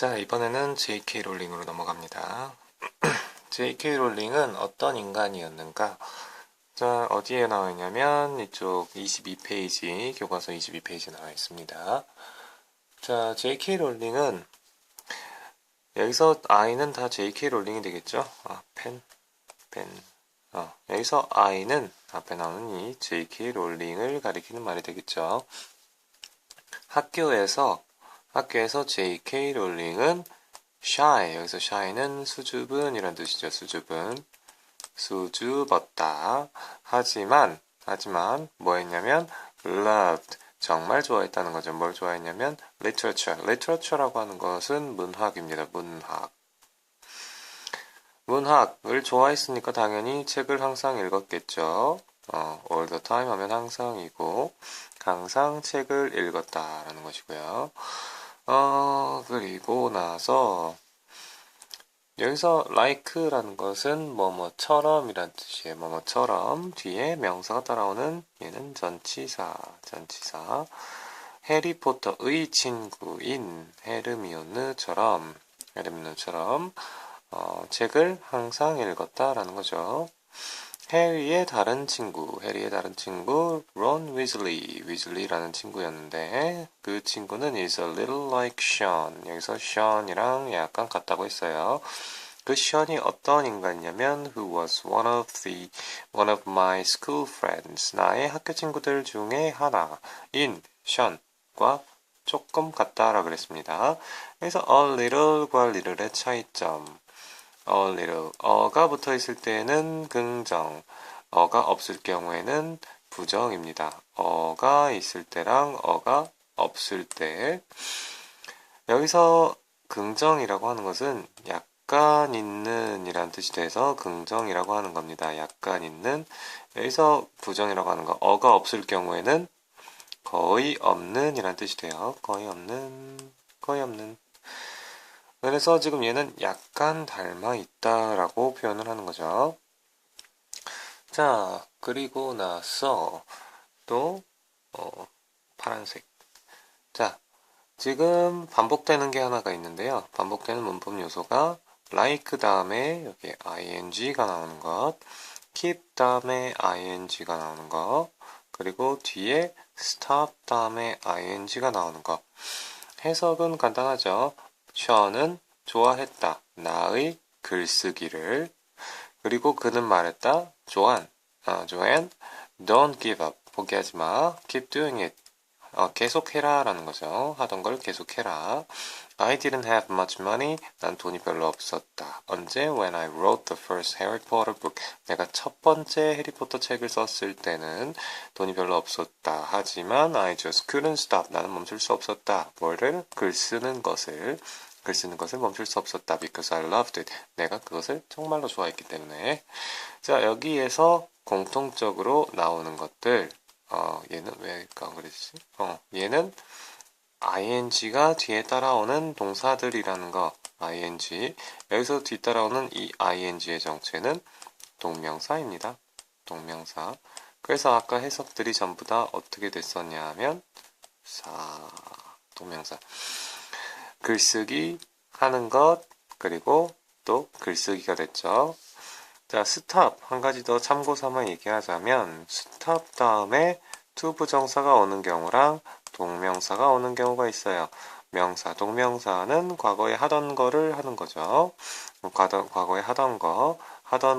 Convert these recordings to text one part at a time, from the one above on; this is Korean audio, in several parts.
자, 이번에는 J.K. 롤링으로 넘어갑니다. J.K. 롤링은 어떤 인간이었는가? 자, 어디에 나와 있냐면 이쪽 22페이지, 교과서 22페이지에 나와 있습니다. 자, J.K. 롤링은 여기서 I는 다 J.K. 롤링이 되겠죠? 펜. 여기서 I는 앞에 나오는 이 J.K. 롤링을 가리키는 말이 되겠죠. 학교에서 J.K. 롤링은 shy, 여기서 shy는 수줍은 이란 뜻이죠. 수줍은. 수줍었다. 하지만 뭐 했냐면 loved, 정말 좋아했다는 거죠. 뭘 좋아했냐면 literature라고 하는 것은 문학입니다. 문학을 좋아했으니까 당연히 책을 항상 읽었겠죠. all the time 하면 항상이고 항상 책을 읽었다라는 것이고요. 그리고 나서 여기서 like라는 것은 뭐뭐처럼이란 뜻이에요. 뭐뭐처럼 뒤에 명사가 따라오는 얘는 전치사. 해리포터의 친구인 헤르미온느처럼 책을 항상 읽었다라는 거죠. 해리의 다른 친구 론 위즐리라는 친구였는데 그 친구는 is a little like Sean. 여기서 Sean이랑 약간 같다고 했어요. 그 Sean이 어떤 인간이냐면 who was one of my school friends. 나의 학교 친구들 중에 하나인 Sean과 조금 같다라고 그랬습니다. 그래서 a little과 little의 차이점. a little. 어가 붙어 있을 때는 긍정, 어가 없을 경우에는 부정입니다. 어가 있을 때랑 어가 없을 때. 여기서 긍정이라고 하는 것은 약간 있는 이란 뜻이 돼서 긍정이라고 하는 겁니다. 약간 있는. 여기서 부정이라고 하는 거, 어가 없을 경우에는 거의 없는 이란 뜻이 돼요. 거의 없는. 그래서 지금 얘는 약간 닮아 있다라고 표현을 하는 거죠. 자, 그리고 나서 또 파란색. 자, 지금 반복되는 게 하나가 있는데요. 반복되는 문법 요소가 like 다음에 여기 ing가 나오는 것, keep 다음에 ing가 나오는 것, 그리고 뒤에 stop 다음에 ing가 나오는 것. 해석은 간단하죠. 션은 좋아했다. 나의 글쓰기를. 그리고 그는 말했다. 조안, don't give up. 포기하지 마. keep doing it. 계속해라 라는 거죠. 하던 걸 계속해라. I didn't have much money. 난 돈이 별로 없었다. 언제? When I wrote the first Harry Potter book. 내가 첫 번째 해리포터 책을 썼을 때는 돈이 별로 없었다. 하지만 I just couldn't stop. 나는 멈출 수 없었다. 뭐를? 글 쓰는 것을 멈출 수 없었다. Because I loved it. 내가 그것을 정말로 좋아했기 때문에. 자, 여기에서 공통적으로 나오는 것들. 얘는 왜 안 그랬지? 얘는 ing가 뒤에 따라오는 동사들이라는 거. ing. 여기서 뒤따라오는 이 ing의 정체는 동명사입니다. 동명사. 그래서 아까 해석들이 전부 다 어떻게 됐었냐 하면 동명사. 글쓰기 하는 것, 그리고 또 글쓰기가 됐죠. 자, 스탑 한 가지 더 참고 삼아 얘기하자면 스탑 다음에 to 부정사가 오는 경우랑 동명사가 오는 경우가 있어요. 명사, 동명사는 과거에 하던 거를 하는 거죠. 과거에 하던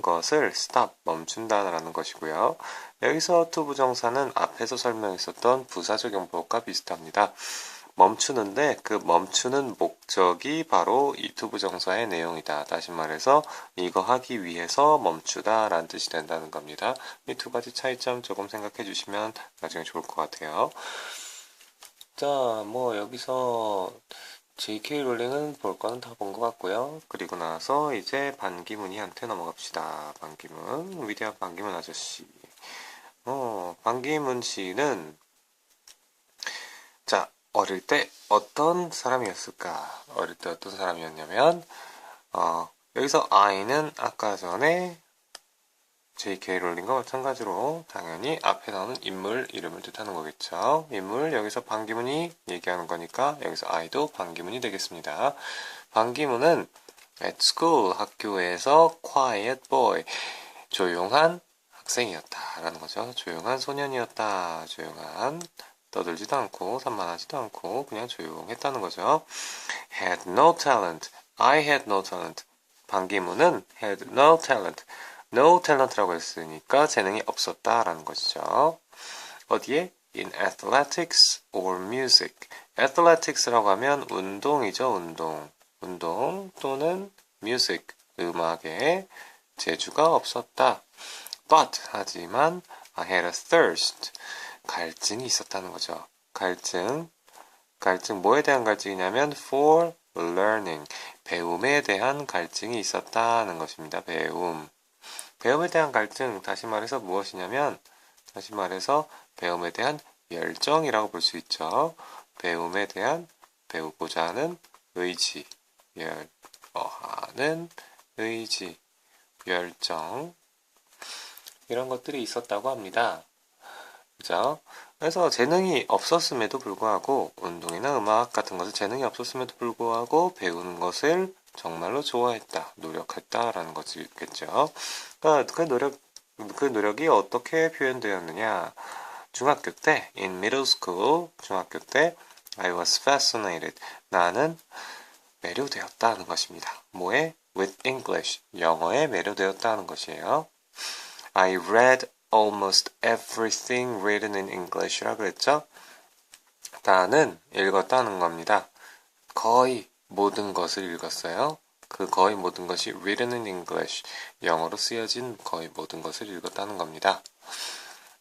것을 stop, 멈춘다라는 것이고요. 여기서 to 부정사는 앞에서 설명했었던 부사적 용법과 비슷합니다. 멈추는데 그 멈추는 목적이 바로 이 to 부정사의 내용이다. 다시 말해서 이거 하기 위해서 멈추다 라는 뜻이 된다는 겁니다. 이 두 가지 차이점 조금 생각해 주시면 나중에 좋을 것 같아요. 자, 여기서 J.K. 롤링은 볼 거는 다 본 것 같고요. 그리고 나서 이제 반기문이한테 넘어갑시다. 반기문, 위대한 반기문 아저씨. 반기문 씨는 자, 어릴 때 어떤 사람이었을까? 어릴 때 어떤 사람이었냐면 여기서 I는 아까 전에 J.K. 롤링과 마찬가지로 당연히 앞에 나오는 인물 이름을 뜻하는 거겠죠. 인물 여기서 반기문이 얘기하는 거니까 여기서 I도 반기문이 되겠습니다. 반기문은 at school 학교에서 quiet boy 조용한 학생이었다라는 거죠. 조용한 소년이었다. 조용한 떠들지도 않고 산만하지도 않고 그냥 조용했다는 거죠. had no talent. I had no talent. 반기문은 had no talent. no talent라고 했으니까 재능이 없었다라는 것이죠. 어디에? in athletics or music. athletics라고 하면 운동이죠. 운동 또는 music, 음악에 재주가 없었다. But, 하지만 I had a thirst. 갈증이 있었다는 거죠. 갈증 뭐에 대한 갈증이냐면 for learning. 배움에 대한 갈증이 있었다는 것입니다. 배움에 대한 갈증, 다시 말해서 무엇이냐면, 배움에 대한 열정이라고 볼 수 있죠. 배움에 대한 배우고자 하는 의지, 열정, 이런 것들이 있었다고 합니다. 그죠? 그래서 재능이 없었음에도 불구하고 운동이나 음악 같은 것에 재능이 없었음에도 불구하고 배우는 것을 정말로 좋아했다, 노력했다라는 것이겠죠. 그러니까 그 노력이 어떻게 표현되었느냐? 중학교 때, in middle school, 중학교 때, I was fascinated. 나는 매료되었다는 것입니다. 뭐에? with English, 영어에 매료되었다는 것이에요. I read almost everything written in English라 그랬죠? 나는 읽었다는 겁니다. 거의 모든 것을 읽었어요. 그 거의 모든 것이 written in English, 영어로 쓰여진 거의 모든 것을 읽었다는 겁니다.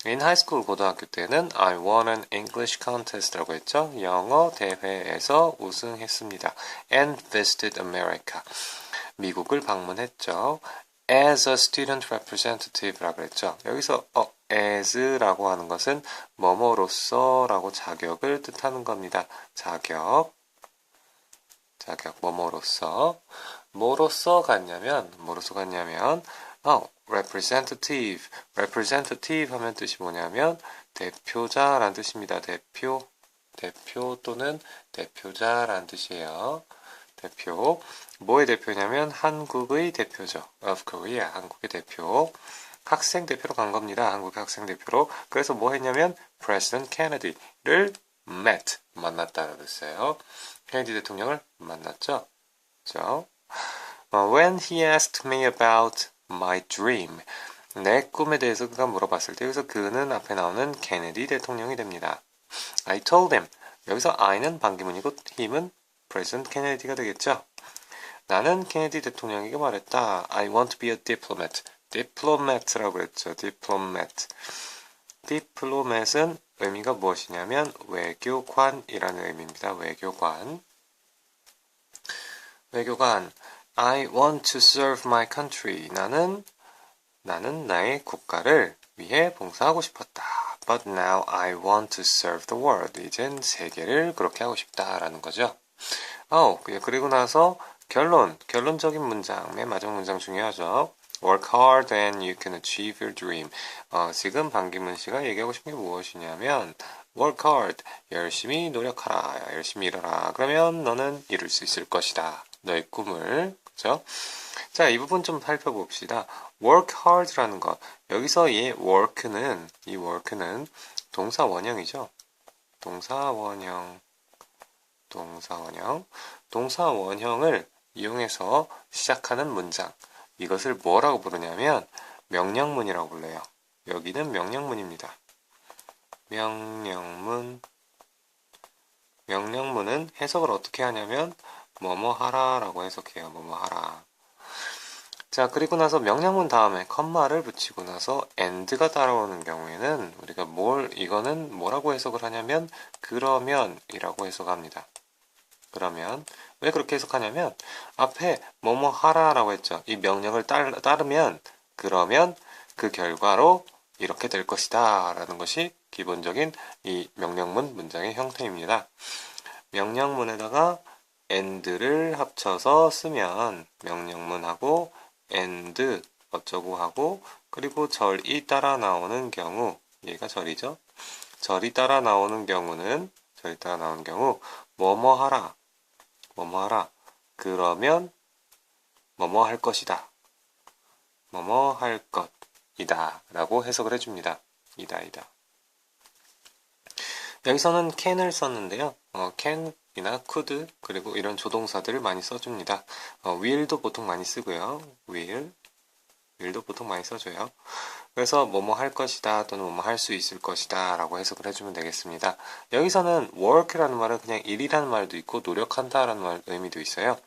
In high school, 고등학교 때는 I won an English contest라고 했죠. 영어 대회에서 우승했습니다. And visited America. 미국을 방문했죠. As a student representative라고 했죠. 여기서 as라고 하는 것은 뭐뭐로서라고 자격을 뜻하는 겁니다. 자격, 뭐뭐로서. 뭐로서 갔냐면 representative 하면 뜻이 뭐냐면 대표자라는 뜻입니다. 대표 또는 대표자라는 뜻이에요. 대표. 뭐의 대표냐면 한국의 대표죠. of Korea, 한국의 대표. 학생 대표로 간 겁니다. 한국의 학생 대표로. 그래서 뭐 했냐면 President Kennedy를 만났다라고 했어요. 케네디 대통령을 만났죠. 그렇죠? When he asked me about my dream, 내 꿈에 대해서 그가 물어봤을 때 여기서 그는 앞에 나오는 케네디 대통령이 됩니다. I told him. 여기서 I는 반기문이고 힘은 President Kennedy가 되겠죠. 나는 케네디 대통령에게 말했다. I want to be a diplomat. diplomat라고 했죠. diplomat은 의미가 무엇이냐면 외교관이라는 의미입니다. 외교관. I want to serve my country. 나는 나의 국가를 위해 봉사하고 싶었다. But now I want to serve the world. 이젠 세계를 그렇게 하고 싶다라는 거죠. 그리고 나서 결론적인 문장, 맨 마지막 문장 중요하죠. Work hard and you can achieve your dream. 지금 반기문 씨가 얘기하고 싶은 게 무엇이냐면 work hard, 열심히 노력하라, 열심히 일하라. 그러면 너는 이룰 수 있을 것이다. 너의 꿈을. 그죠? 자, 이 부분 좀 살펴봅시다. work hard라는 것. 여기서 이 work는 동사 원형이죠. 동사 원형을 이용해서 시작하는 문장. 이것을 뭐라고 부르냐면 명령문이라고 불러요. 여기는 명령문입니다. 명령문은 해석을 어떻게 하냐면 뭐뭐 하라라고 해석해요. 뭐뭐 하라. 자, 그리고 나서 명령문 다음에 컴마를 붙이고 나서 and가 따라오는 경우에는 우리가 이거는 뭐라고 해석을 하냐면 그러면이라고 해석합니다. 그러면 왜 그렇게 해석하냐면 앞에 뭐뭐 하라라고 했죠. 이 명령을 따르면 그러면 그 결과로 이렇게 될 것이다 라는 것이 기본적인 이 명령문 문장의 형태입니다. 명령문에다가 and를 합쳐서 쓰면 명령문하고 and 어쩌고 하고 그리고 절이 따라 나오는 경우, 얘가 절이죠. 절이 따라 나오는 경우, 뭐뭐 하라, 뭐뭐 하라. 그러면 뭐뭐 할 것이다. 뭐뭐 할 것이다. 라고 해석을 해줍니다. 이다. 여기서는 can을 썼는데요. can이나 could, 그리고 이런 조동사들을 많이 써줍니다. will도 보통 많이 쓰고요. will도 보통 많이 써줘요. 그래서 뭐뭐 할 것이다 또는 뭐뭐 할 수 있을 것이다 라고 해석을 해주면 되겠습니다. 여기서는 work라는 말은 그냥 일이라는 말도 있고 노력한다 라는 의미도 있어요.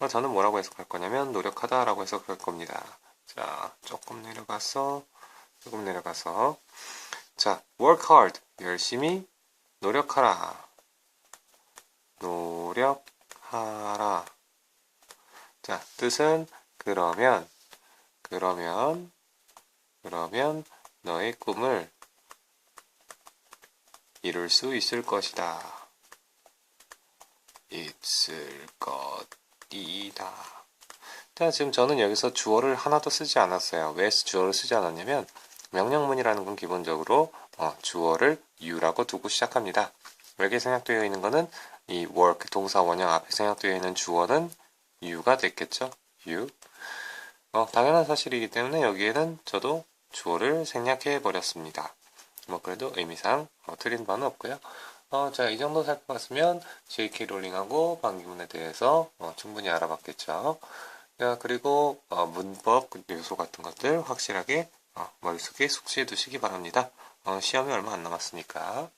저는 뭐라고 해석할 거냐면 노력하다 라고 해석할 겁니다. 자, 조금 내려가서 자, work hard, 열심히 노력하라. 자, 뜻은 그러면 너의 꿈을 이룰 수 있을 것이다. 있을 것이다. 자, 지금 저는 여기서 주어를 하나도 쓰지 않았어요. 왜 주어를 쓰지 않았냐면 명령문이라는 건 기본적으로 주어를 you라고 두고 시작합니다. 여기에 생략되어 있는 거는 이 work 동사 원형 앞에 생략되어 있는 주어는 you가 됐겠죠. you. 당연한 사실이기 때문에 여기에는 저도 주어를 생략해 버렸습니다. 뭐 그래도 의미상 틀린 바는 없고요. 자, 이 정도 살펴봤으면 J.K. 롤링하고 반기문에 대해서 충분히 알아봤겠죠. 자, 그리고 문법 요소 같은 것들 확실하게 머릿속에 숙지해 두시기 바랍니다. 시험이 얼마 안 남았으니까.